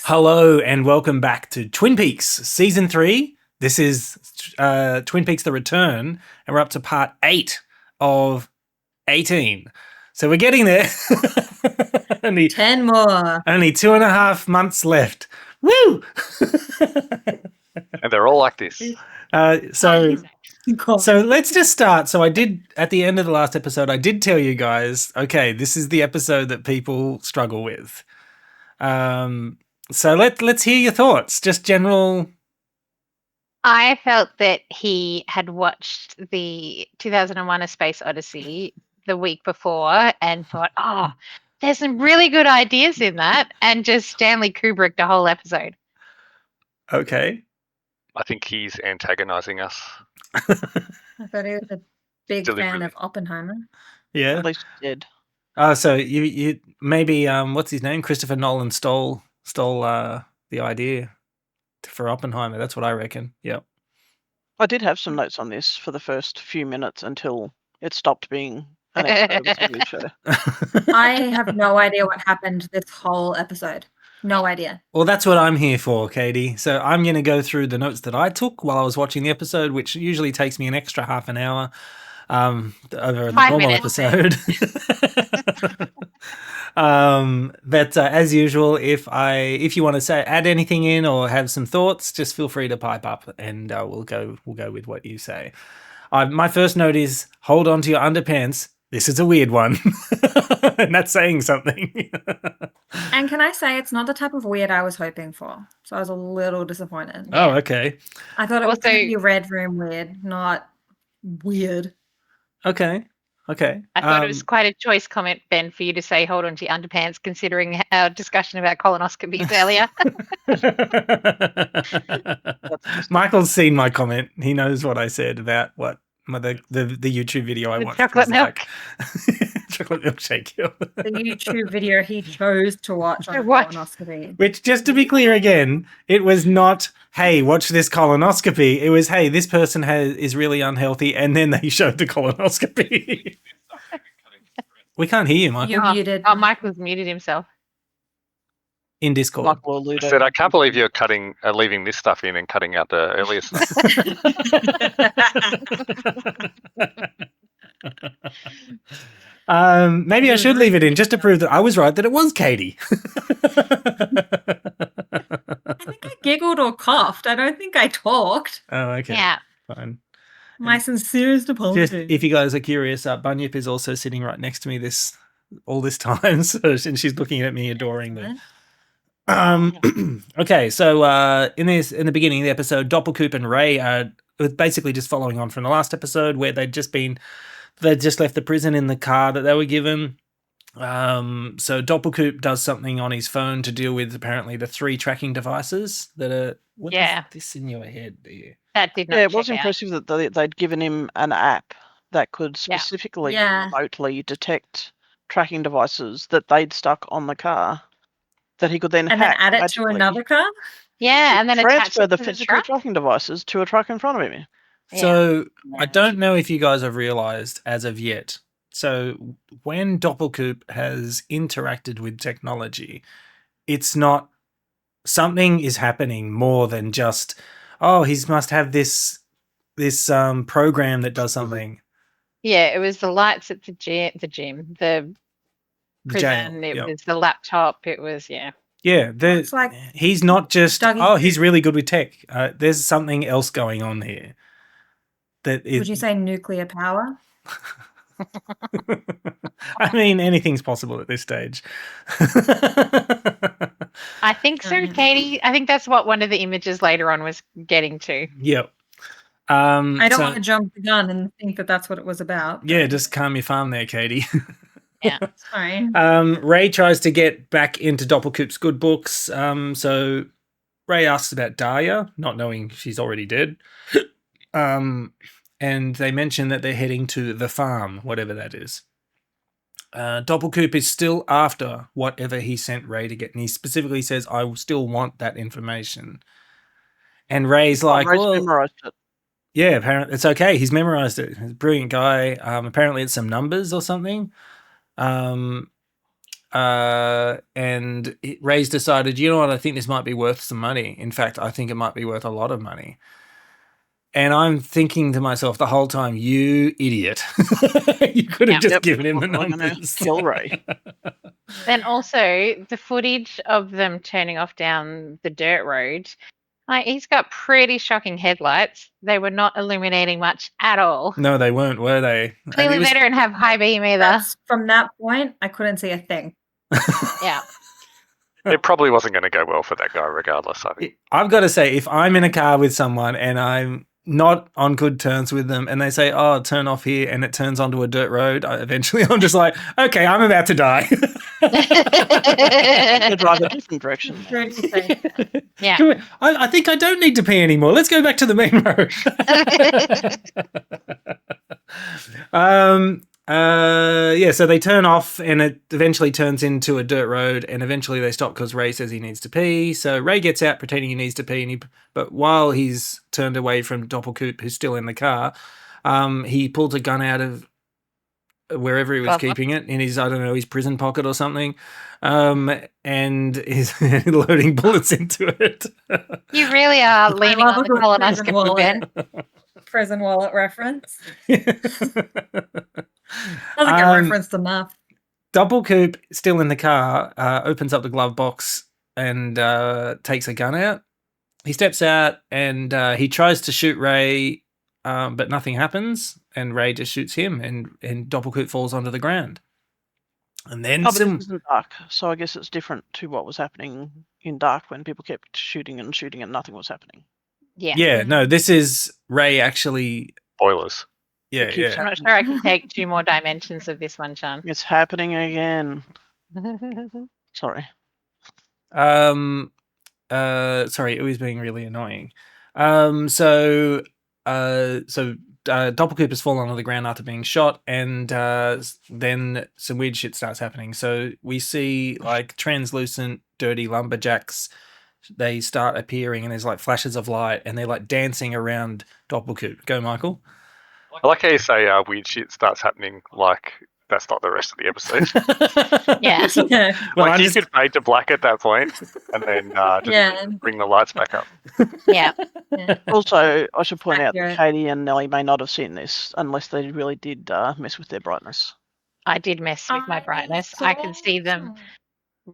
Hello and welcome back to Twin Peaks Season 3. This is Twin Peaks The Return, and we're up to part 8 of 18. So we're getting there. only 10 more. Only 2.5 months left. Woo! And they're all like this. So let's just start. So I did, at the end of the last episode, I did tell you guys, okay, this is the episode that people struggle with. So let's hear your thoughts. Just general. I felt that he had watched the 2001: A Space Odyssey the week before and thought, oh, there's some really good ideas in that, and just Stanley Kubrick the whole episode. Okay. I think he's antagonizing us. I thought he was a big fan of Oppenheimer. Yeah. At least he did. So you maybe what's his name? Christopher Nolan stole the idea for Oppenheimer. That's what I reckon. Yep. I did have some notes on this for the first few minutes until it stopped being an episode of a TV show. I have no idea what happened this whole episode. No idea. Well, that's what I'm here for, Katie. So I'm going to go through the notes that I took while I was watching the episode, which usually takes me an extra half an hour over a 5 normal minutes. episode. But as usual, if you want to add anything in or have some thoughts, just feel free to pipe up, and we'll go with what you say. My first note is hold on to your underpants. This is a weird one, and that's saying something. And can I say it's not the type of weird I was hoping for? So I was a little disappointed. Oh, okay. I thought it was Also- going to be Red Room weird, not weird. Okay. I thought it was quite a choice comment, Ben, for you to say hold on to your underpants, considering our discussion about colonoscopies earlier. Michael's seen my comment. He knows what I said about what the YouTube video I The watched. chocolate was milk. like. Chocolate milkshake. The YouTube video he chose to watch on a What? colonoscopy. Which, just to be clear again, it was not, hey, watch this colonoscopy. It was, hey, this person is really unhealthy, and then they showed the colonoscopy. We can't hear you, Michael. You're muted. Oh, Michael's muted himself. In Discord. Michael I alluded. said, I can't believe you're leaving this stuff in and cutting out the earlier stuff. Maybe I should leave it in just to prove that I was right, that it was Katie. I think I giggled or coughed. I don't think I talked. Oh, okay. Yeah. Fine. My sincerest Just apology. if you guys are curious, Bunyip is also sitting right next to me all this time, and she's looking at me adoringly. Okay, so in the beginning of the episode, Doppelkoop and Ray are basically just following on from the last episode where they'd just left the prison in the car that they were given. So Doppelkoop does something on his phone to deal with apparently the 3 tracking devices that are. What Yeah. is this in your head there? That did not Yeah, it was check out. impressive that they'd given him an app that could Yeah. specifically Yeah. remotely detect tracking devices that they'd stuck on the car that he could then and then hack add it to magically. another car? Yeah, and then attach transfer it the to physical truck. tracking devices to a truck in front of him. Yeah. So I don't know if you guys have realized as of yet. So when Doppelkoop has interacted with technology, it's not something is happening more than just, oh, he must have this program that does something. Yeah, it was the lights at the gym, the prison, jail. it Yep. was the laptop, it was, yeah. Yeah, It's like he's not just, Dougie- oh, he's really good with tech. There's something else going on here. That is, Would you say nuclear power? I mean, anything's possible at this stage. I think so, Mhm. Katie. I think that's what one of the images later on was getting to. Yep. I don't so- want to jump the gun and think that that's what it was about. Yeah, just calm your farm there, Katie. Sorry. Ray tries to get back into Doppelkoop's good books. So Ray asks about Dahlia, not knowing she's already dead. And they mention that they're heading to the farm, whatever that is. Doppelkoop is still after whatever he sent Ray to get, and he specifically says, I still want that information. And Ray's like, Ray's well, memorized it. yeah, apparently it's okay. He's memorized it. He's a brilliant guy. Apparently it's some numbers or something. and Ray's decided, you know what, I think this might be worth some money. In fact, I think it might be worth a lot of money. And I'm thinking to myself the whole time, you idiot. You could have Yeah. just given him the I'm gonna numbers. kill Ray. Then also the footage of them turning off down the dirt road. Like, he's got pretty shocking headlights. They were not illuminating much at all. No, they weren't, were they? And Clearly, it was- they don't have high beam either. From that point, I couldn't see a thing. Yeah. It probably wasn't going to go well for that guy, regardless. I think. I've got to say, if I'm in a car with someone and I'm not on good terms with them and they say, oh, turn off here, and it turns onto a dirt road, eventually I'm just like, okay, I'm about to die. They drive a different direction. Yeah. Can we- I think I don't need to pee anymore. Let's go back to the main road. Yeah, so they turn off and it eventually turns into a dirt road, and eventually they stop because Ray says he needs to pee. So Ray gets out pretending he needs to pee, but while he's turned away from Doppelkoop, who's still in the car, he pulls a gun out of wherever he was Glove keeping it, in his, I don't know, his prison pocket or something, and is loading bullets into it. You really are leaning love on a the good prison colonoscopy, wallet. Ben. Prison wallet reference. Doesn't get referenced enough. Doppelkoop, still in the car, opens up the glove box and takes a gun out. He steps out and he tries to shoot Ray, but nothing happens, and Ray just shoots him, and Doppelkoop falls onto the ground. And then Oh, but this isn't Dark, so I guess it's different to what was happening in Dark when people kept shooting and nothing was happening. yeah, no, this is Ray actually. Spoilers. Yeah, keeps yeah. I'm not sure I can take 2 more dimensions of this one, Sean. It's happening again. Sorry. Sorry, it was being really annoying. So Doppelkoop has fallen onto the ground after being shot, and then some weird shit starts happening. So we see like translucent, dirty lumberjacks. They start appearing, and there's like flashes of light, and they're like dancing around Doppelkoop. Go, Michael. I like how you say weird shit starts happening like that's not the rest of the episode. Yeah. Yeah. Well, like I'm you just- could fade to black at that point and then just Yeah. bring the lights back up. Yeah. Yeah. Also, I should point out that Accurate. Katie and Nellie may not have seen this unless they really did mess with their brightness. I did mess with my brightness. I can see them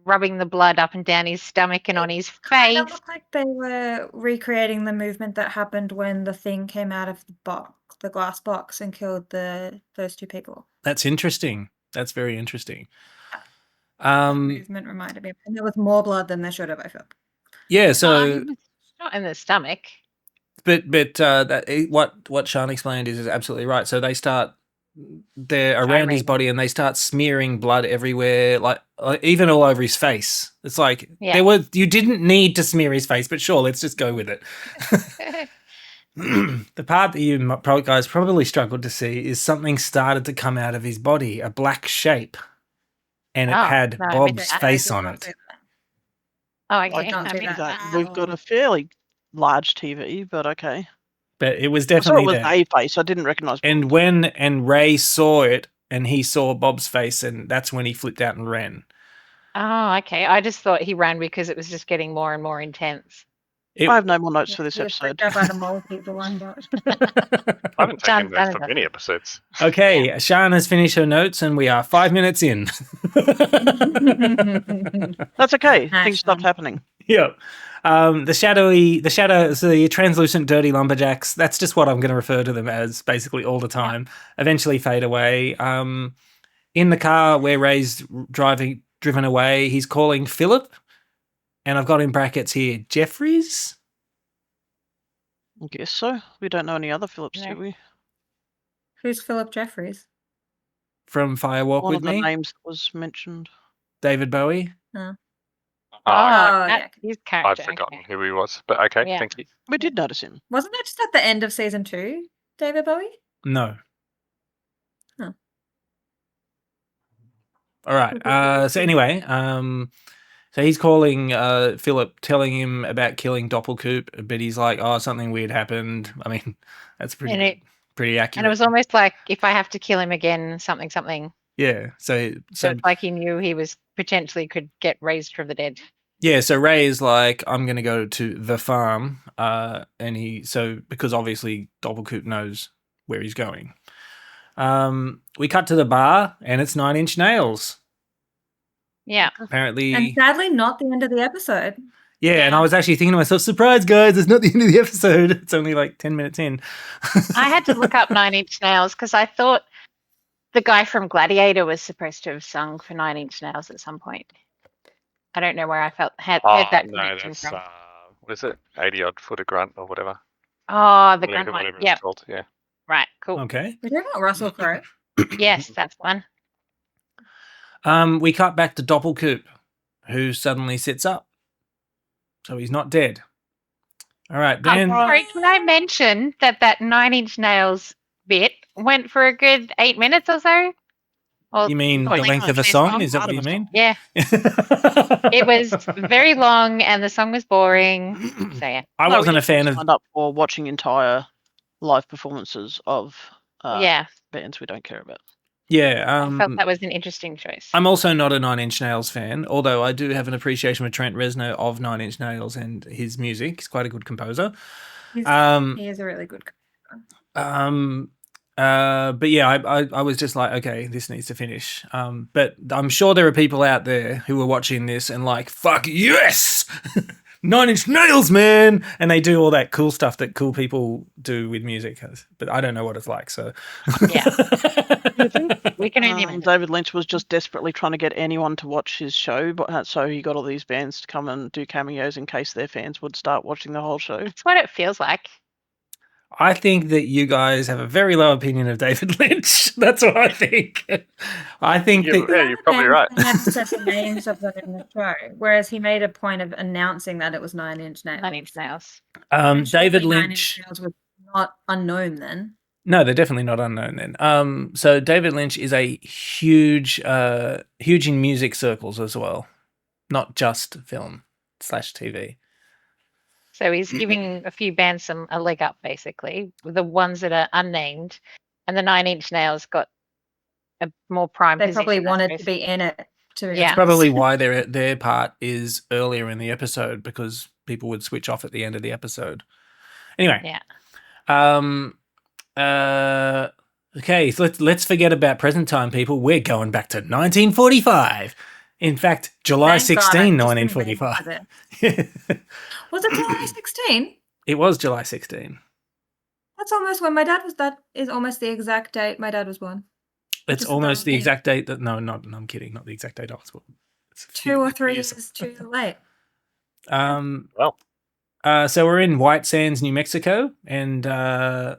rubbing the blood up and down his stomach and on his Kind face. of looked like they were recreating the movement that happened when the thing came out of the box, the glass box, and killed those 2 people. That's interesting. That's very interesting. Movement reminded me, and there was more blood than there should have. I felt. Yeah. So, Not in the stomach. but what Sean explained is absolutely right. So they're around his Gyrating. body, and they start smearing blood everywhere, like even all over his face. It's like Yeah. you didn't need to smear his face, but sure, let's just go with it. The part that you guys probably struggled to see is something started to come out of his body, a black shape, and it Oh, had no, I Bob's missed that. face on it. Oh, I okay. can't I see missed that. that. We've got a fairly large TV, but okay. But it was I saw it definitely was there. a face. I didn't recognise. And when Ray saw it, and he saw Bob's face, and that's when he flipped out and ran. Oh, okay. I just thought he ran because it was just getting more and more intense. I have no more notes for this Yeah, episode. freaked out by the mole people on board. I haven't taken John's that done for it. many episodes. Okay, Shan has finished her notes, and we are 5 minutes in. That's okay. Nice Things stopped one. happening. Yep. The translucent, dirty lumberjacks. That's just what I'm going to refer to them as, basically all the time. Eventually fade away. In the car where Ray's driven away, he's calling Philip, and I've got in brackets here Jeffries. I guess so. We don't know any other Phillips, No. do we? Who's Philip Jeffries? From Firewalk One with of the Me, names that was mentioned. David Bowie. Oh, yeah. that's his I'd character. forgotten Okay. who he was, but okay, Yeah. thank you. We did notice him. Wasn't that just at the end of season 2, David Bowie? No. Huh. All right. So anyway, so he's calling Philip, telling him about killing Doppelkoop, but he's like, "Oh, something weird happened." I mean, that's pretty And accurate. it was almost like, if I have to kill him again, something. Yeah. So So it's like he knew he was potentially could get raised from the dead. yeah, so Ray is like, I'm gonna go to the farm, and because obviously Doppelkoop knows where he's going. We cut to the bar, and it's 9 Inch Nails. Yeah. Apparently, And sadly, not the end of the episode. yeah. And I Yeah. was actually thinking to myself, surprise, guys! It's not the end of the episode. It's only like 10 minutes in. I had to look up 9 Inch Nails because I thought the guy from Gladiator was supposed to have sung for 9 Inch Nails at some point. I don't know where I heard that no, connection that's from. what is it? 80 odd foot of grunt or whatever. Oh, the Whatever, grunt one. whatever Yep. it's called. Yeah. Right. Cool. Okay. We're talking about Russell Crowe. Yes, that's one. We cut back to Doppelkoop, who suddenly sits up, so he's not dead. All right, then. Sorry, can I mention that 9 Inch Nails bit went for a good 8 minutes or so? Or, You mean Oh, the yeah, length of a it's song? not Is that part what of you a mean? yeah, it was very long and the song was boring. So yeah. I No, wasn't we a fan of. signed up for watching entire live performances of Yeah. bands we don't care about. Yeah, I felt that was an interesting choice. I'm also not a 9 Inch Nails fan, although I do have an appreciation for Trent Reznor of 9 Inch Nails and his music. He's quite a good composer. He's- Um, He is a really good. But yeah, I was just like, okay, this needs to finish. But I'm sure there are people out there who are watching this and like, fuck yes, 9 Inch Nails, man, and they do all that cool stuff that cool people do with music. But I don't know what it's like, so Yeah. We can only imagine. David Lynch was just desperately trying to get anyone to watch his show, but so he got all these bands to come and do cameos in case their fans would start watching the whole show. That's what it feels like. I think that you guys have a very low opinion of David Lynch. That's what I think. I think Yeah, that you're probably right. He never said the names of them in the show, whereas he made a point of announcing that it was 9 Inch Nails. 9 Inch Nails. And David surely 9 Lynch. Inch Nails was not unknown then. No, they're definitely not unknown then. So David Lynch is a huge in music circles as well, not just film/TV. So he's giving a few bands a leg up, basically, with the ones that are unnamed, and the 9 Inch Nails got a more prime They position. probably I wanted suppose. to be in it. To Yeah. Probably why their part is earlier in the episode, because people would switch off at the end of the episode. Anyway. Yeah. Okay, so let's forget about present time, people. We're going back to 1945. In fact, July Thank God, 16, I've just been 1945. waiting for this. Was it July 16? It was July 16. That's almost when my dad was. That is almost the exact date my dad was born. It's is almost the about- exact date that. No, I'm kidding. Not the exact date I was born. It's a 2 few or 3 years. years too late. Well, So we're in White Sands, New Mexico, and there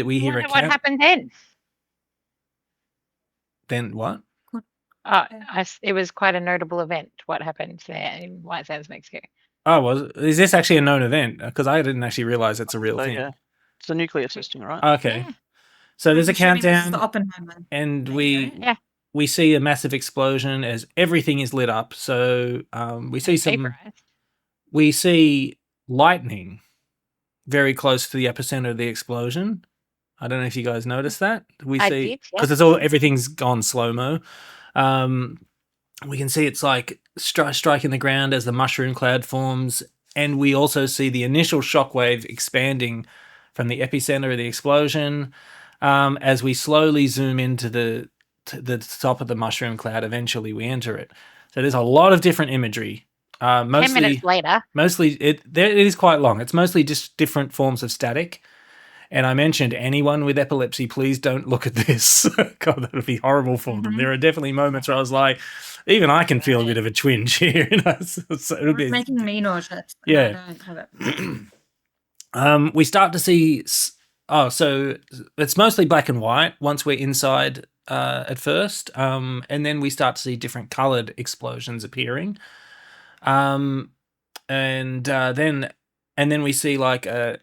we I hear a wonder what camp. happened then. Then what? It was quite a notable event. What happened there in White Sands, Mexico? Oh, is this actually a known event? Because I didn't actually realize it's a real So, thing. yeah, it's a nuclear testing, right? Okay. Yeah. So there's a I'm assuming this is countdown, the Oppenheimer. and thing, right? Yeah. we see a massive explosion as everything is lit up. So we see Vaporized. we see lightning very close to the epicenter of the explosion. I don't know if you guys noticed that. We I see did, because yes. everything's gone slow mo. We can see it's like striking the ground as the mushroom cloud forms, and we also see the initial shockwave expanding from the epicenter of the explosion as we slowly zoom into the top of the mushroom cloud. Eventually, we enter it. So there's a lot of different imagery. 10 minutes later. Mostly, it is quite long. It's mostly just different forms of static. And I mentioned anyone with epilepsy, please don't look at this. God, that would be horrible for them. Mhm. There are definitely moments where I was like, even I can feel a bit of a twinge here. You know? So it'll It's be- making me nauseous. Yeah. I don't have it. We start to see. So it's mostly black and white once we're inside at first, and then we start to see different colored explosions appearing, and then we see like a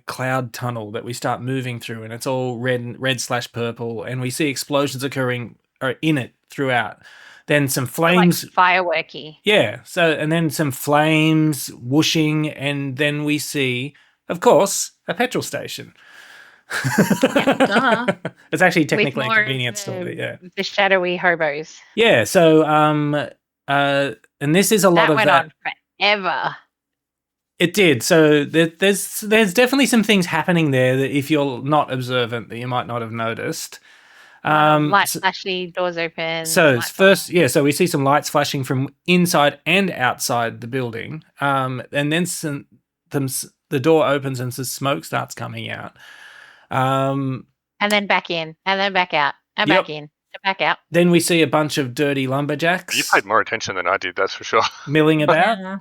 cloud tunnel that we start moving through, and it's all red/purple, and we see explosions occurring in it throughout. Then some flames. Like fireworky. Yeah. So, and then some flames whooshing, and then we see, of course, a petrol station. Duh. It's actually With technically a more of convenience store, but yeah. the shadowy hobos. Yeah, so and this is a lot That of went that. on forever. It did. So there's definitely some things happening there that if you're not observant that you might not have noticed. Light So, flashy, doors open. so lights first, on. yeah, so we see some lights flashing from inside and outside the building, and then the door opens and some smoke starts coming out. And then back in, and then back out, and Yep. back in, and back out. Then we see a bunch of dirty You lumberjacks paid more attention than I did, that's for sure. milling about. Yeah.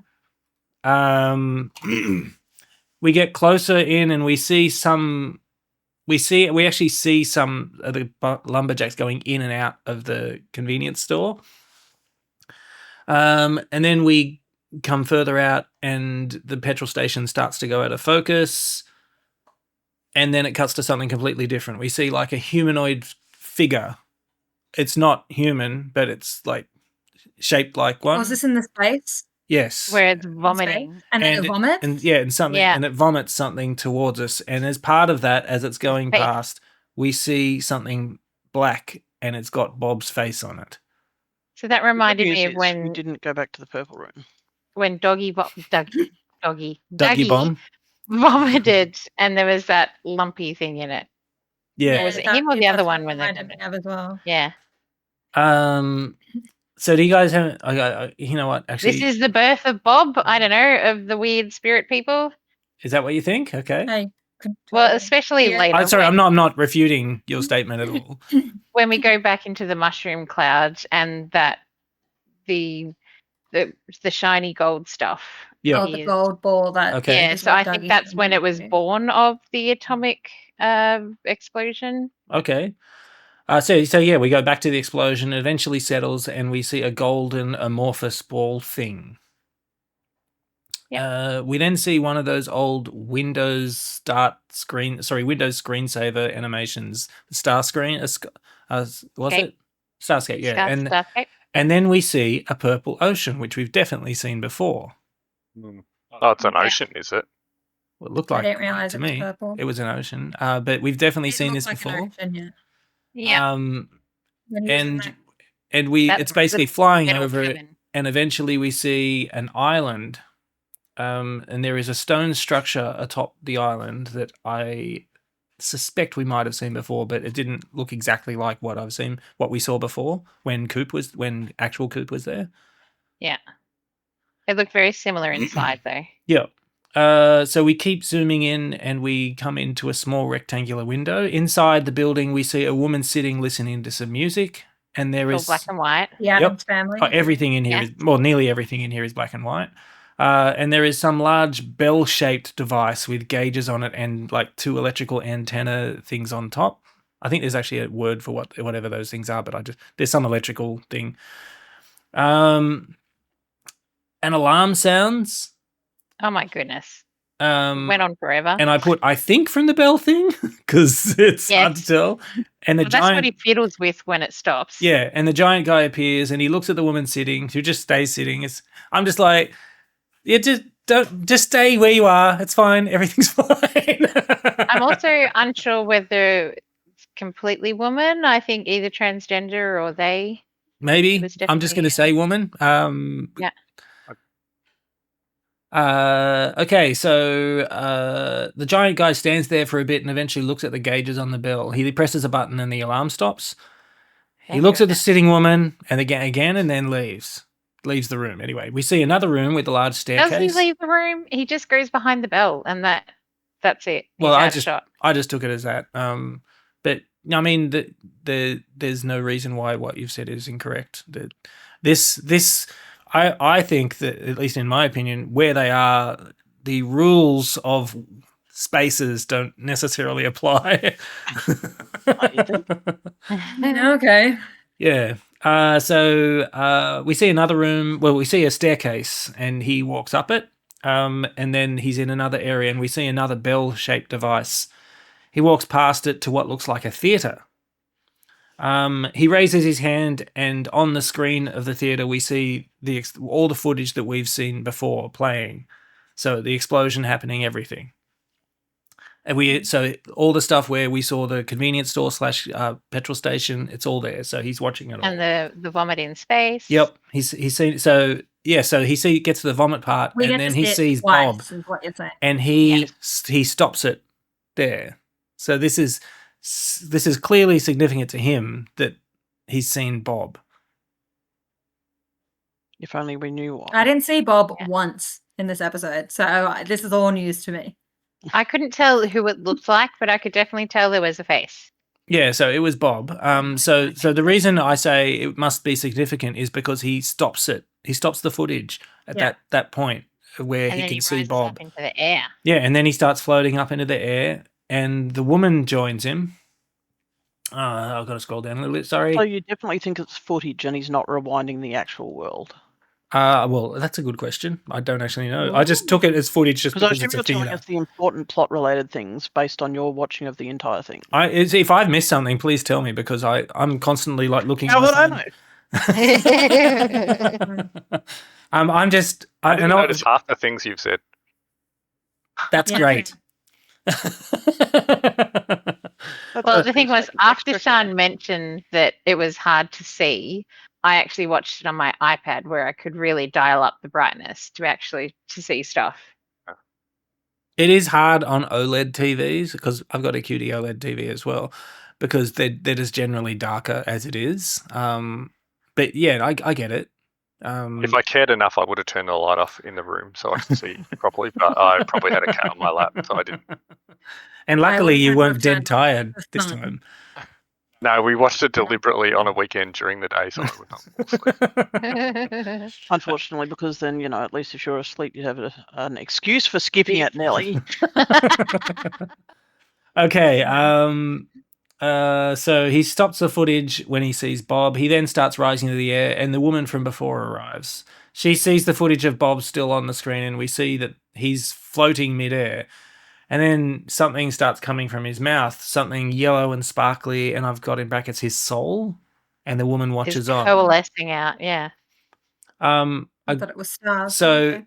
We get closer in and we actually see some of the lumberjacks going in and out of the convenience store. And then we come further out and the petrol station starts to go out of focus. And then it cuts to something completely different. We see like a humanoid figure. It's not human, but it's like shaped like one. Was this in the space? Yes. Where it's In space? vomiting. And then it vomits? And yeah, and something, Yeah. and it vomits something towards us. And as part of that, as it's going Face. past, we see something black, and it's got Bob's face on it. So that reminded Good me news of is we when didn't go back to the purple room. Dougie Dougie Bomb. vomited, and there was that lumpy thing in it. Yeah. Was it that- him or the that's other what one when they reminded me vomited? of as well. Yeah. So do you guys have? You know what? Actually, This is the birth of Bob. I don't know, of the weird spirit people. is that what you think? Okay. I could Well, totally- especially Yeah. later. I'm sorry. when- I'm not refuting your statement at all. when we go back into the mushroom clouds and that the shiny gold stuff. Yeah. Oh, the is- gold ball that. Okay. Yeah, is so what I think Dougie's that's when it was thinking. born of the atomic explosion. Okay. So yeah, we go back to the explosion. It eventually settles, and we see a golden amorphous ball thing. We then see one of those old Windows screensaver animations, star screen. Was it Starscape? Yeah, Starscape. and then we see a purple ocean, which we've definitely seen before. Oh, it's an Yeah. ocean, is it? Well, it looked I like didn't realize to it was me purple. it was an ocean, but we've definitely It seen looked this like an before. ocean, yeah. Yeah. When he was in And that- it's basically flying metal over it. cabin. And eventually we see an island, and there is a stone structure atop the island that I suspect we might have seen before, but it didn't look exactly like what we saw before when actual Coop was there. It looked very similar inside, though. Yeah. So we keep zooming in and we come into a small rectangular window. Inside the building, we see a woman sitting listening to some music, and there All is black and white. The Addams family. everything in here Yeah. is, well, nearly everything in here is black and white. And there is some large bell-shaped device with gauges on it and like two electrical antenna things on top. I think there's actually a word for whatever those things are, but there's some electrical thing. An alarm sounds. Oh my goodness. Went Went on forever. and I put, I think, from the bell thing because it's hard to Yes. tell. And the Well, that's what giant, he fiddles with when it stops. yeah, and the giant guy appears and he looks at the woman sitting, who just stays sitting. I'm just like, yeah, just stay where you are. It's fine. Everything's fine. I'm also unsure whether it's completely woman. I think either transgender or they. maybe It was I'm just going to definitely, say woman. Yeah. Okay, so the giant guy stands there for a bit and eventually looks at the gauges on the bell. He presses a button and the alarm stops. He Thank looks at the goodness. sitting woman and again and then leaves the room. Anyway, we see another room with a large Does staircase. he leave the room? He just goes behind the bell, and that's it. He's Well, out I of just shot. took it as that. But I mean, there's no reason why what you've said is incorrect. I think that, at least in my opinion, where they are, the rules of spaces don't necessarily apply. Okay. Yeah. So we see another room. Well, we see a staircase, and he walks up it. And then he's in another area, and we see another bell-shaped device. He walks past it to what looks like a theater. He raises his hand, and on the screen of the theater, we see all the footage that we've seen before playing. So the explosion happening, everything. And so all the stuff where we saw the convenience store / petrol station, it's all there. So he's watching it all. And the vomit in space. Yep, he's seen. So yeah, so gets to the vomit part, We and get then to he see it sees twice, Bob, is what you're saying. and he stops it there. So this is clearly significant to him that he's seen Bob. If only we knew what. I didn't see Bob once in this episode, so this is all news to me. I couldn't tell who it looked like, but I could definitely tell there was a face. Yeah, so it was Bob. So the reason I say it must be significant is because he stops it. He stops the footage at that point where And he then can see rises Bob. up into the air. Yeah, and then he starts floating up into the air, and the woman joins him. I've got to scroll down a little bit. Sorry. So you definitely think it's footage and he's not rewinding the actual world? Well, that's a good question. I don't actually know. I just took it as footage just Because I because assume it's a you're telling theater. us the important plot-related things based on your watching of the entire thing. If I've missed something, please tell me, because I'm constantly like looking. How at would I my know? phone. I'm just. I didn't notice half the things you've said. That's Yeah. great. Well, the thing was, after Sean mentioned that it was hard to see, I actually watched it on my iPad where I could really dial up the brightness to see stuff. It is hard on OLED TVs because I've got a QD OLED TV as well, because they're just generally darker as it is. But yeah, I get it. If I cared enough, I would have turned the light off in the room so I could see properly. But I probably had a cat on my lap, so I didn't. And luckily, you would weren't have dead turned tired the this sun. time. No, we watched it deliberately on a weekend during the day, so I would not fall asleep. Unfortunately, because then, at least if you're asleep, you'd have an excuse for skipping it, Nelly. Okay. So he stops the footage when he sees Bob. He then starts rising into the air, and the woman from before arrives. She sees the footage of Bob still on the screen, and we see that he's floating midair. And then something starts coming from his mouth, something yellow and sparkly, and I've got in brackets his soul. And the woman watches It's on. coalescing out, yeah. I thought it was stars. So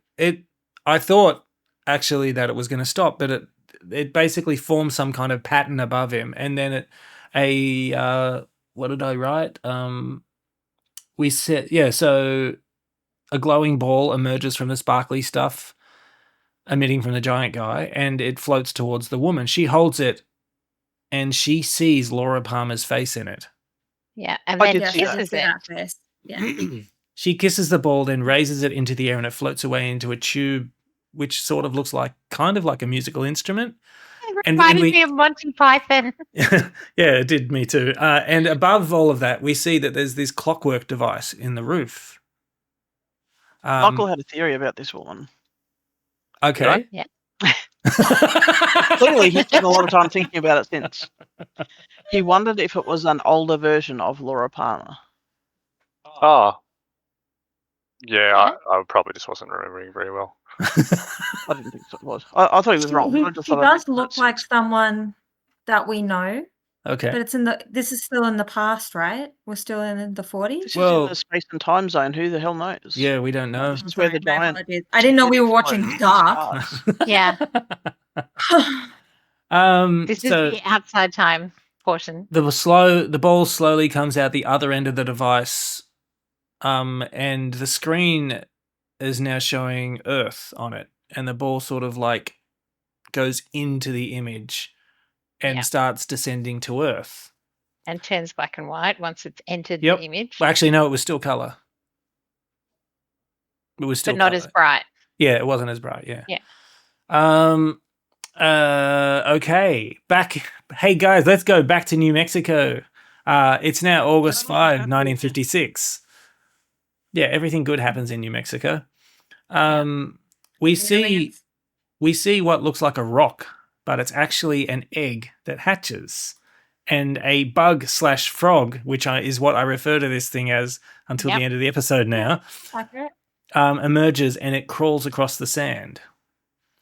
I thought actually that it was going to stop, but it basically forms some kind of pattern above him, and then what did I write? So a glowing ball emerges from the sparkly stuff emitting from the giant guy, and it floats towards the woman. She holds it, and she sees Laura Palmer's face in it. Yeah, and I then did Yes, see I kisses did see it. that face. Yeah. She kisses the ball, then raises it into the air, and it floats away into a tube, which sort of looks kind of like a musical instrument. It And reminded we- me of Monty Python. Yeah, it did me too. And above all of that, we see that there's this clockwork device in the roof. Michael had a theory about this woman. Okay. Yeah. Clearly, he's spent a lot of time thinking about it since. He wondered if it was an older version of Laura Palmer. Oh. Yeah, I probably just wasn't remembering very well. I didn't think so it was. I thought he was wrong. I just He thought it does made look sense. like someone that we know, Okay. but this is still in the past, right? We're still in the 40s. This is Well- in the space and time zone. Who the hell knows? Yeah, we don't know. This is where the Sorry, my giant. apologies. I didn't know we were watching Dark. Yeah, this is So the outside time portion. the ball slowly comes out the other end of the device, and the screen is now showing Earth on it, and the ball sort of like goes into the image and Yeah. starts descending to Earth. And turns black and white once it's entered Yep. the image, Well, actually, no, it was still color. It was still but not as colour. bright. Yeah, it wasn't as bright. Yeah. Yeah. Okay. Hey guys, let's go back to New Mexico. It's now August 5, 1956. Yeah, everything good happens in New Mexico. We see what looks like a rock, but it's actually an egg that hatches, and a bug/frog, which is what I refer to this thing as until Yep. the end of the episode now, Accurate. emerges, and it crawls across the sand.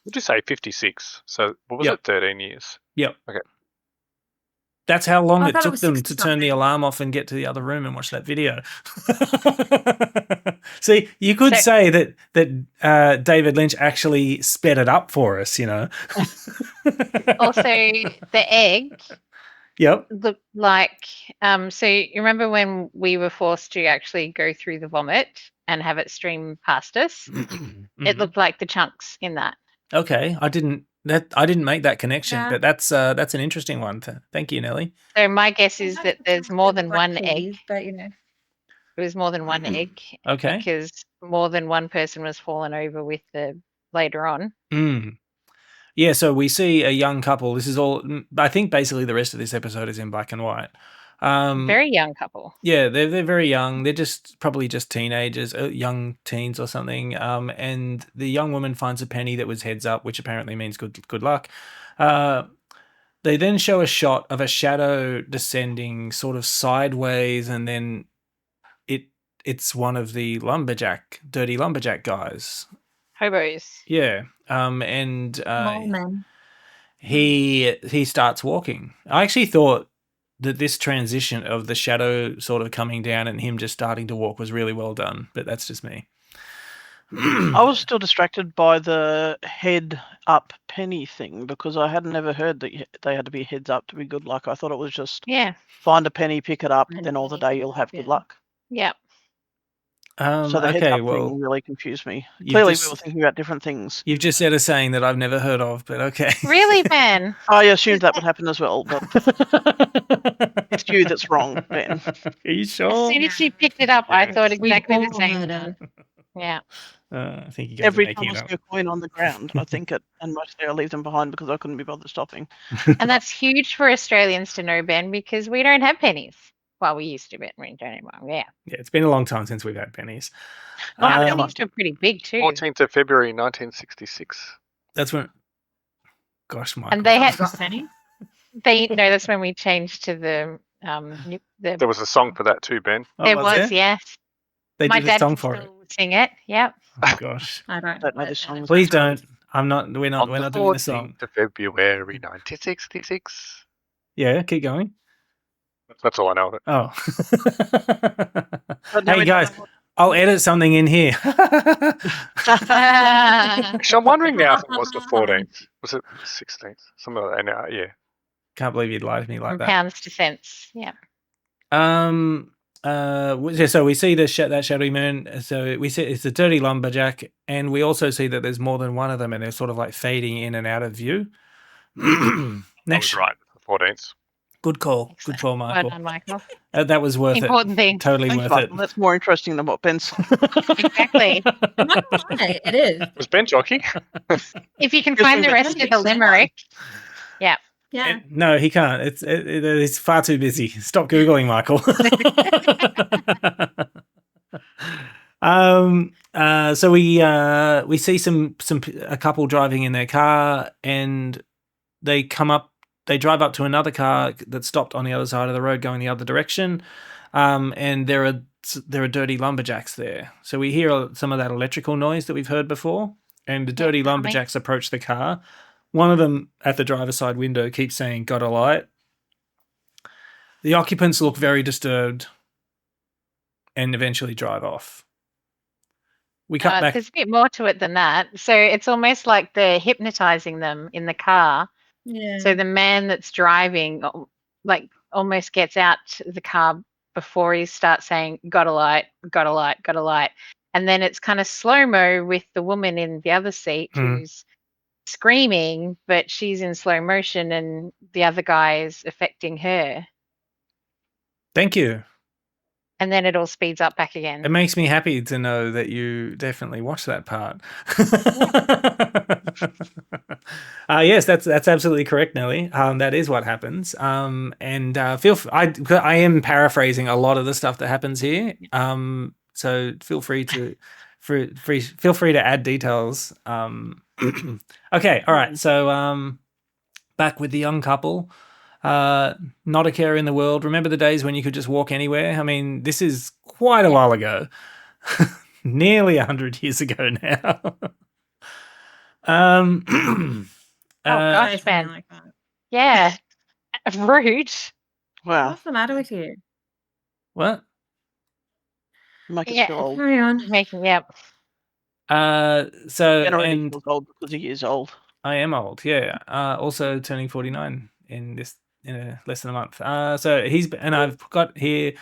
Would you say 56? So what was Yep. it? 13 years. That's how long I it thought it took was them 60 to turn the something. alarm off and get to the other room and watch that video. See, you could So- say that David Lynch actually sped it up for us, you know. Also, the egg Yep. looked like so you remember when we were forced to actually go through the vomit and have it stream past us? It Mhm. looked like the chunks in that. Okay, I didn't make that connection, Yeah. but that's an interesting one. Thank you, Nelly. So my guess is Sometimes that the there's chunks more do than look like one egg. peas, but you know. It was more than one egg Okay. because more than one person was fallen over with the later on. Mm. Yeah, so we see a young couple. This is all. I think basically the rest of this episode is in black and white. Very young couple. Yeah, they're very young. They're probably just teenagers, young teens or something. And the young woman finds a penny that was heads up, which apparently means good luck. They then show a shot of a shadow descending sort of sideways, and then it's one of the dirty lumberjack guys. Hobos. Yeah. And Small men. he starts walking. I actually thought that this transition of the shadow sort of coming down and him just starting to walk was really well done, but that's just me. I was still distracted by the head up penny thing because I had never heard that they had to be heads up to be good luck. I thought it was just Yeah. find a penny, pick it up, Find a then all the penny, day you'll have good yeah. luck. Yep. So the heads Okay, up well, thing really confused me. you've Clearly, just- we were thinking about different things. you've just said a saying that I've never heard of, but okay. Really, Ben? I assumed that would happen as well, but it's you that's wrong, Ben. Are you As sure? soon as you picked it up, I Yeah. thought We exactly the all same. heard thing. it. Yeah. I think you guys are Every time making I it see up. a coin on the ground, I think it, and mostly I leave them behind because I couldn't be bothered stopping. And that's huge for Australians to know, Ben, because we don't have pennies. Well, we used to, but we don't anymore. Yeah. Yeah, it's been a long time since we've had pennies. Our Um, pennies were pretty big too. 14th of February 1966. That's when. Gosh, Michael. And they had Got penny. that's when we changed to the There was a song for that too, Ben. Oh, there was, there? yes. They My did a dad song can for it. still sing it. Yep. Oh gosh. I don't Don't know it, this and song. it's Please not- don't. I'm not. We're not. On We're the not doing the song. 14th of February 1966. Yeah, keep going. That's all I know of it. Oh. But now Hey we don't guys, know what- I'll edit something in here. Actually, I'm wondering now if it was the 14th. Was it the 16th? Something like that. Yeah. Can't believe you'd lie to me like From that. pounds to cents. Yeah. So we see that shadowy moon. So we see it's a dirty lumberjack, and we also see that there's more than one of them, and they're sort of like fading in and out of view. I Next, was right. The 14th. good call, good call, Well Michael. done, Michael. That was worth Important thing. it. Totally Thanks, worth Michael. it. That's more interesting than what Ben said. Exactly. I'm not gonna lie, it is. Was Ben jockey? If you can Just find the leave it. rest of the limerick. Yeah. No, he can't. It's far too busy. Stop googling, Michael. So we see a couple driving in their car, and they drive up to another car that stopped on the other side of the road going the other direction, and there are dirty lumberjacks there. So we hear some of that electrical noise that we've heard before, and the dirty coming. lumberjacks approach the car. One of them at the driver's side window keeps saying, "Got a light?" The occupants look very disturbed and eventually drive off. We cut back. There's a bit more to it than that. So it's almost like they're hypnotizing them in the car. Yeah. So the man that's driving, like, almost gets out the car before he starts saying, "Got a light, got a light, got a light." And then it's kind of slow-mo with the woman in the other seat who's screaming, but she's in slow motion and the other guy is affecting her. Thank you. And then it all speeds up back again. It makes me happy to know that you definitely watched that part. Yes, that's absolutely correct, Nelly. That is what happens. I am paraphrasing a lot of the stuff that happens here. So feel free to add details. Okay, all right. So back with the young couple. Not a care in the world. Remember the days when you could just walk anywhere? I mean, this is quite a while ago. Nearly 100 years ago now. Oh, gosh, Say something Ben. like that. Yeah. Rude. Wow. What's the matter with you? What? Make us Yeah. feel old. Carry on. Making yep. So Ben already and feels old because he is old. I am old, yeah. Also turning 49 in less than a month. So I've got here.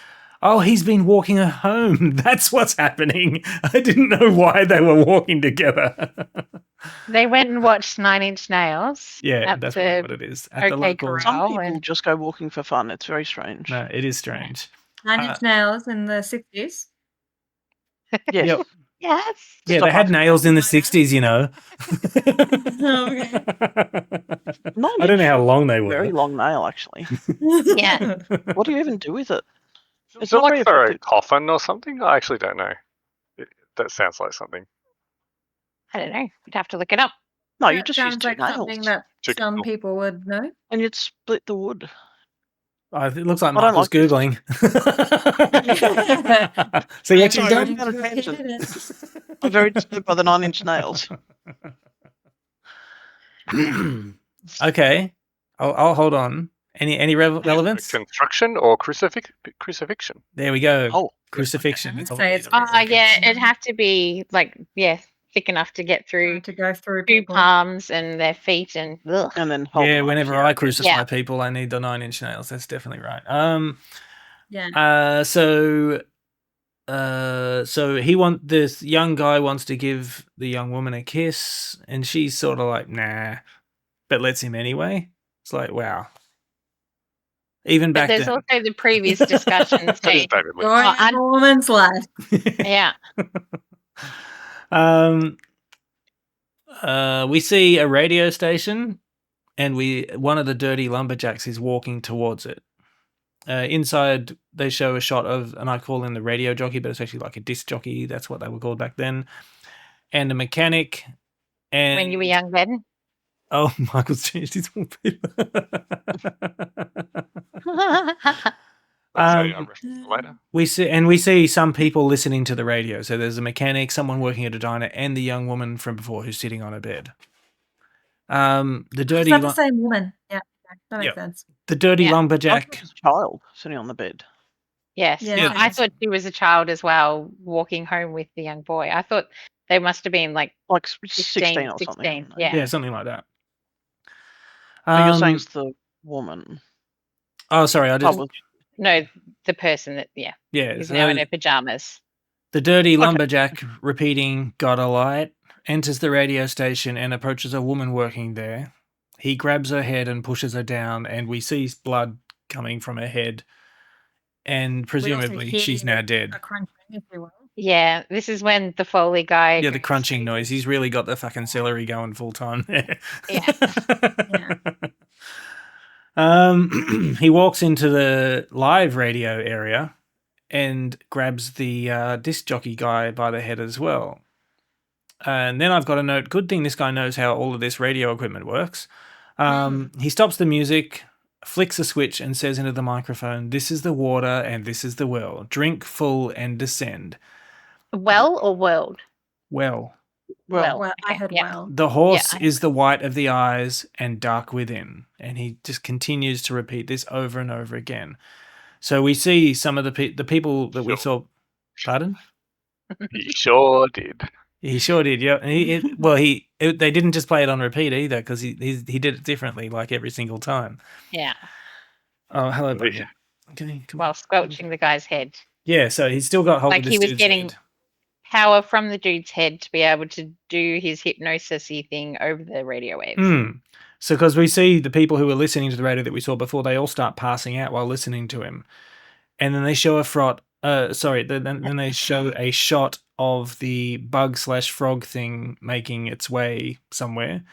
Oh, he's been walking her home. That's what's happening. I didn't know why they were walking together. They went and watched 9 Inch Nails. Yeah, at that's the probably what it is. At the OK local. Corral. Some Oh, people and- just go walking for fun. It's very strange. No, it is strange. 9 Inch Nails in the 60s. Yes. Yep. Yes. Yeah, Stop they had asking nails in the questions. 60s, you know. I don't know how long they were. Very long nail, actually. Yeah. What do you even do with it? Is It's it not like very for a effective. coffin or something? I actually don't know. That sounds like something. I don't know. You'd have to look it up. No, you That just use sounds two like nails, something that Chicken some nail. people would know. and you'd split the wood. Oh, it looks like I don't Michael's like this. Googling. So you actually Sorry, don't? I'm on a tangent. I'm very disturbed by the 9 Inch Nails. Okay. I'll hold on. Any relevance? Construction or crucifixion? There we go. Oh, Crucifixion. I'd say it's Oh, yeah. It'd have to be thick enough to get through To go through 2 people. palms and their feet and ugh. and then hold Yeah, them up. whenever Yeah. I crucify Yeah. people, I need the 9-inch nails. That's definitely right. Yeah. So this young guy wants to give the young woman a kiss, and she's sort of like, nah, but lets him anyway. It's like, wow. Even But back there's then. also the previous discussion. That is Say, David Lynch. Going in a woman's life. yeah. We see a radio station, and one of the dirty lumberjacks is walking towards it. Inside, they show a shot of, and I call him the radio jockey, but it's actually like a disc jockey. That's what they were called back then. And a mechanic. And When you were young, Ben. oh, Michael's changed his wallpaper. I'll show you a reference later. We see some people listening to the radio. So there's a mechanic, someone working at a diner, and the young woman from before who's sitting on a bed. The Is dirty, that the same woman? Yeah. That makes Yep. sense. the dirty Yeah. I thought lumberjack. it was a child sitting on the bed. Yes. Yeah. I thought she was a child as well, walking home with the young boy. I thought they must have been like Like 16, 16 or 16. something. Yeah. Yeah, something like that. But you're saying it's the woman. Oh, sorry, I Oh, just well, No, the person that, yeah. is so now in her pajamas. the dirty lumberjack repeating "Got a light" enters the radio station and approaches a woman working there. He grabs her head and pushes her down, and we see blood coming from her head, and presumably hear she's now dead. A crunching, if you will. Yeah, this is when the Foley guy. Yeah, the goes crunching to- noise. He's really got the fucking celery going full time there. He walks into the live radio area and grabs the disc jockey guy by the head as well. And then I've got a note, good thing this guy knows how all of this radio equipment works. He stops the music, flicks a switch, and says into the microphone, "This is the water and this is the well. Drink full and descend." Well or world? Well. well, Well, I okay, heard yeah. well. The horse I- is the white of the eyes and dark within. And he just continues to repeat this over and over again. So we see some of the people that we saw. Pardon? He sure did. He sure did, yeah. And they didn't just play it on repeat either, because he did it differently, like every single time. Yeah. Oh, hello, Yeah. buddy. Okay, come on. While squelching the guy's head. Yeah, so he's still got hold Like of this he was dude's getting- head. Power from the dude's head to be able to do his hypnosis-y thing over the radio waves. So, because we see the people who were listening to the radio that we saw before, they all start passing out while listening to him, and then they show then they show a shot of the bug/frog thing making its way somewhere.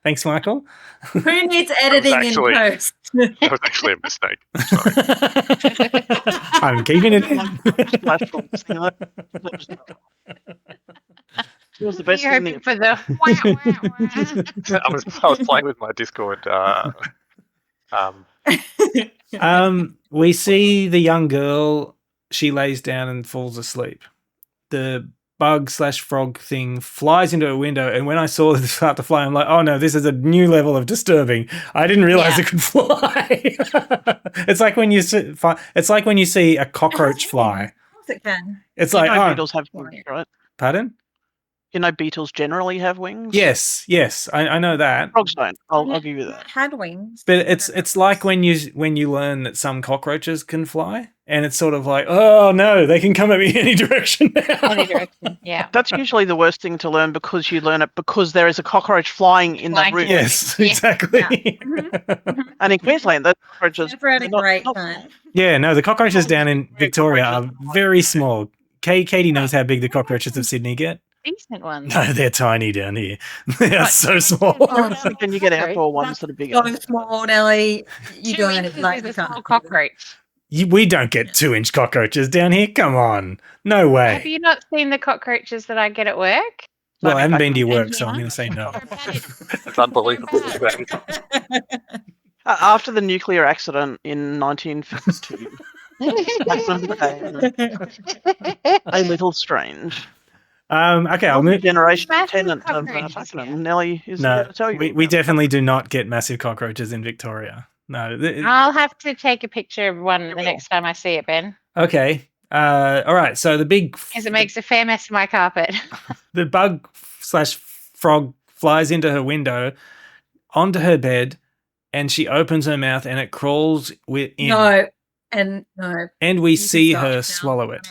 Thanks, Michael. Who needs editing actually- in post? That was actually a mistake. Sorry. I'm keeping it in. It was the best You're thing. hoping for the wow, wow, wow. I was playing with my Discord. We see the young girl. She lays down and falls asleep. The bug/frog thing flies into a window, and when I saw it start to fly, I'm like, oh no, this is a new level of disturbing. I didn't realize Yeah. it could fly. It's like when you see, it's like when you see a cockroach fly. Of course it can. It's You like, know oh, beetles have Right. wings, right? pardon? You know beetles generally have wings. Yes, I know that. Frogs don't. I'll give you that. Had wings. But it's like when you learn that some cockroaches can fly, and it's sort of like, oh no, they can come at me any direction now. Any direction. Yeah. That's usually the worst thing to learn because you learn it because there is a cockroach flying in the Flying room. Yes, Yeah. exactly. Mhm. And in Queensland, those cockroaches. Never had a they're not- great not time. Yeah, no, the cockroaches down in Very Victoria are cockroaches. very small. Katie knows how big the cockroaches of Sydney get. Decent ones. No, they're tiny down here. They are Right. so small. Oh, Every now and again, you get outdoor ones that are bigger. So small, Nelly. You 2 don't inches like is you a can't small do that. cockroach. We don't get 2-inch cockroaches down here. Come on. No Have way. you not seen the cockroaches that I get at work? Well, I haven't been to your And work, you so I'm know, going to say no. they're bad. It's unbelievable. After the nuclear accident in 1952, a little strange. Okay, I'll move. Generation Massive tenant of cockroaches, Pakenham. yeah. Nelly is No, there to tell you. we about it. definitely do not get massive cockroaches in Victoria. No. I'll have to take a picture of one the will. next time I see it, Ben, Okay. All right. So the big, because it makes a fair mess of my carpet. the bug / frog flies into her window, onto her bed, and she opens her mouth and it crawls within. No. And no. And we You can see start her now. swallow it.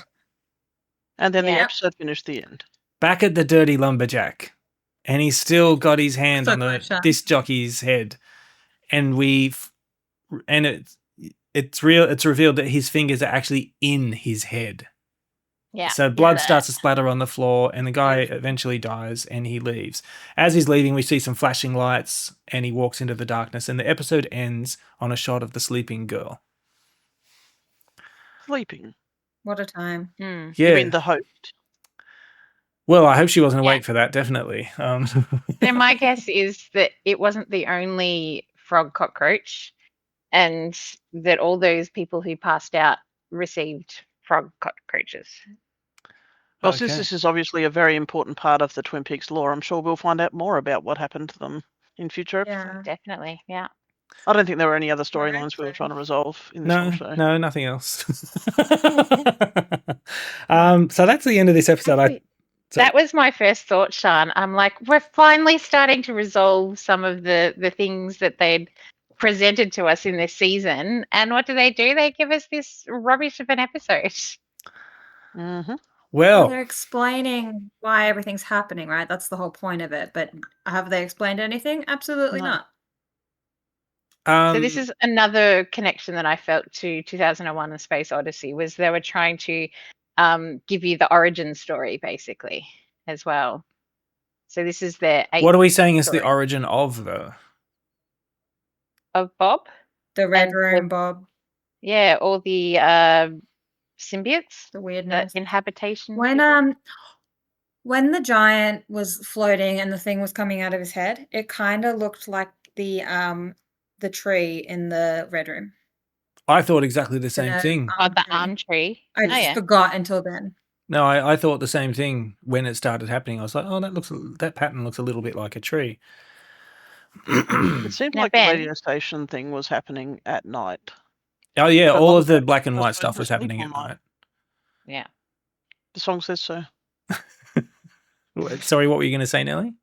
And then the Yeah. episode finished the end. Back at the dirty lumberjack, and he's still got his hand So on the close, Sean. disc jockey's head, and it's revealed that his fingers are actually in his head. Yeah. So blood Yeah. starts to splatter on the floor, and the guy eventually dies, and he leaves. As he's leaving, we see some flashing lights, and he walks into the darkness, and the episode ends on a shot of the sleeping girl. Sleeping. What a time. Hmm. Yeah. You mean the host? Well, I hope she wasn't Yeah. awake for that. Definitely. Then my guess is that it wasn't the only frog cockroach, and that all those people who passed out received frog cockroaches. Well, since Okay. this is obviously a very important part of the Twin Peaks lore, I'm sure we'll find out more about what happened to them in future episodes. Yeah. Definitely. Yeah. I don't think there were any other I storylines we were agree. trying to resolve in this whole show. No, nothing else. So that's the end of this episode. Actually, that was my first thought, Sean. I'm like, we're finally starting to resolve some of the things that they'd presented to us in this season. And what do? They give us this rubbish of an episode. hmm Well, Well, they're explaining why everything's happening, right? That's the whole point of it. But have they explained anything? Absolutely No. not. So this is another connection that I felt to 2001: A Space Odyssey, was they were trying to give you the origin story basically as well. So this is the what are we saying is the story. origin of though? of Bob. The Red And Room, Bob. Yeah, all the symbiotes, The the weirdness. inhabitation. When people. when the giant was floating and the thing was coming out of his head, it kind of looked like the tree in the Red Room. I thought exactly the same The thing. Oh, the tree. arm tree. I Oh, just yeah. forgot until then. No, I thought the same thing when it started happening. I was like, oh, that pattern looks a little bit like a tree. It seemed Now, like the Ben. radio station thing was happening at night. Oh yeah, But all not of the that black and because white they stuff were was happening at asleep all night. Yeah. The song says so. Sorry, what were you going to say, Nelly?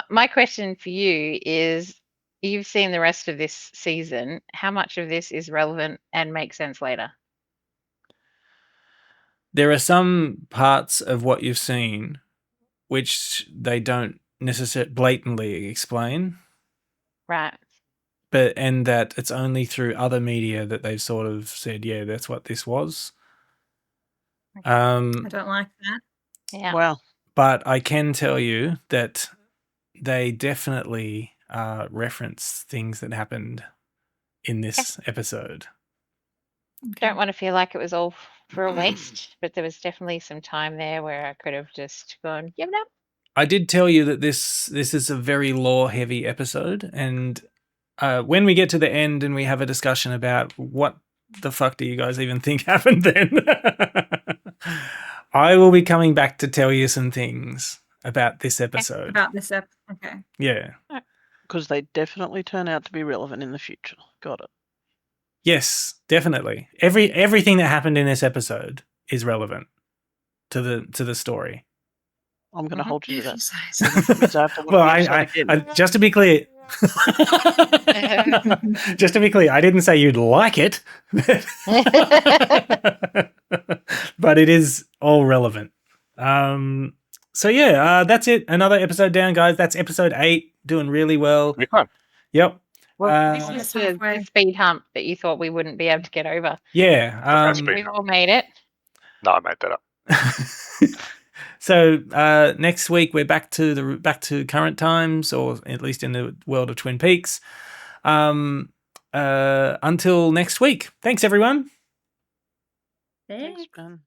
My question for you is, you've seen the rest of this season. How much of this is relevant and makes sense later? There are some parts of what you've seen which they don't necessarily blatantly explain, Right. and that it's only through other media that they've sort of said, yeah, that's what this was. Okay. I don't like that. Yeah. Wow. But I can tell you that they definitely reference things that happened in this episode. Don't want to feel like it was all for a waste, but there was definitely some time there where I could have just gone, yep, no. I did tell you that this is a very lore-heavy episode, and when we get to the end and we have a discussion about what the fuck do you guys even think happened then, I will be coming back to tell you some things about this episode. About this episode. Okay. Yeah. Because they definitely turn out to be relevant in the future. Got it. Yes, definitely. Everything that happened in this episode is relevant to the story. I'm going to hold you to If you that. say That means I have to watch Well, the episode again. just to be clear, just to be clear, I didn't say you'd like it, but it is all relevant. So yeah, that's it. Another episode down, guys. That's episode 8, doing really well. Big one. Yep. Well, this Uh, is It's halfway. the speed hump that you thought we wouldn't be able to get over. Yeah. speed. We've all made it. No, I made that up. So next week we're back to current times, or at least in the world of Twin Peaks. Until next week. Thanks, everyone. Thanks, Ben.